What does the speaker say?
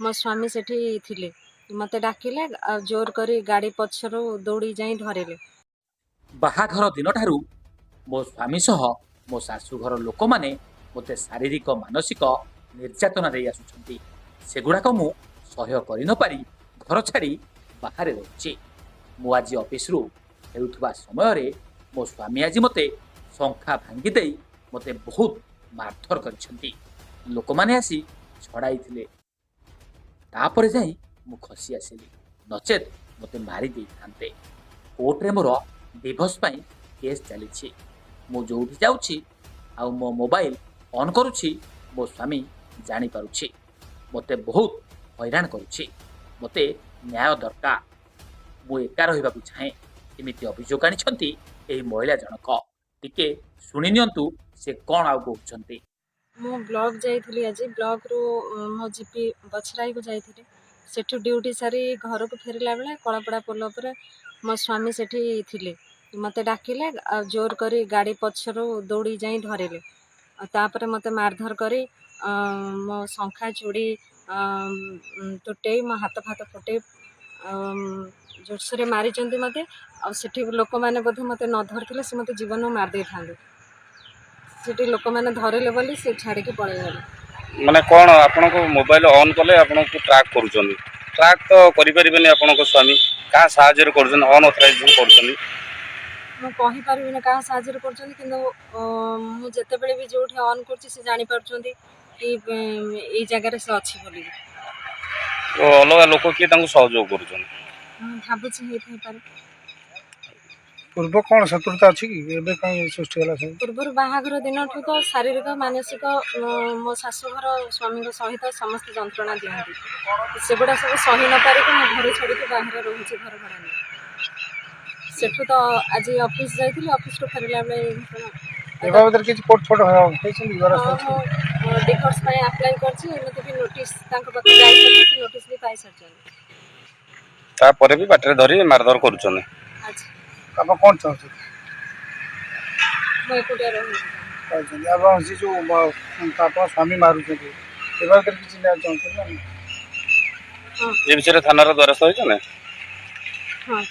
मो स्वामी सेठी थिले मते डाकिले जोर करी गाड़ी पछरु दौड़ी जाई धरिले। बाहाघर दिन ठारू मो स्वामी सह मो शाशुघर लोक माने मते शारीरिक मानसिक निर्यातना दे आसुछंती। सेगुड़ाक मु सहय करि न पारी घर छाड़ी बाहर रहुछि। मु आज ऑफिस रु हेउथबा समय रे मो स्वामी आज मते संखा भांगी देई मते बहुत मारधर करिसंती। लोक माने आसी छड़ाईथिले तापर जाई मु खसी आसिली नचेत मते मारी देई थांते। कोर्ट रे मोर डिवोर्स पाई केस चली। मु जोठी जाउछि आ मो मोबाइल ऑन करुछि मो स्वामी जानी पारुछि मते बहुत हैरान करुछि। मते न्याय दरकार। मु एका रहिबाकु चाहे एमिति अभियोग आनिछंती एही महिला जनक। टिके सुनि नियंतु से कोन आउ कहउछंती। मु ब्लॉक जाइथिली आज ब्लॉक रो मो जीपी बछराई को जाइथिली सेठु ड्यूटी सारी घर को फेरला बेले कलापड़ा पोल पर मो स्वामी सेठी थिले मते डाकिले जोर करी गाड़ी पछरु दौड़ी जाई धरिले। तापर मते मारधर करी मो शंखा चूड़ी तुटे मो हाथ फात फुटे जोरसोरे मारी मते सेठी लोक मैंने बोधे मते न धरथिले से मते जीवन मार दे थांदे। सेठी लोक मैंने धरिले बोली से छाड़ी के पळे गले। माने कोन आपन को मोबाइल ऑन कले आपन को ट्रैक करूछन ट्रैक तो करि परिबेनी आपन को स्वामी का साहाଯ୍य करछन ऑन ऑथराइजेशन करछन मु कहि परिबिना का साहाଯ୍य करछन किंतु मु जते बेले भी जोठी ऑन करछि से जानि परछंती कि ए जगह रे से अछि बोली तो अलग लोक के तांको सहयोग करछन भाबुछि हे थाई पारे। पूर्व कौन शत्रुता अच्छी कि एबे कहीं सृष्टि होला सब पूर्व बाहाघर दिन तो शारीरिक मानसिक मो शाशुघर स्वामी सहित समस्त जंत्रणा दिखती सेगुड़ा सब सही न पारिक मो घर छाड़ी बाहर रोचे घर भड़ा नहीं सेठू तो आज ऑफिस जाइए ऑफिस रू फेरला बेले किसी कोर्ट फोटो डिवोर्स अप्लाई कर नोटिस नोटिस भी पाई तापर भी बाटरे धरी मारधर करूछन। आप कौन चाहते मैं एकुटिया रही अब से जो आप स्वामी मारुछन एबार कर किछि ना चाहते ना ए विषय थाना रो द्वारस्थ होइछ ना। हाँ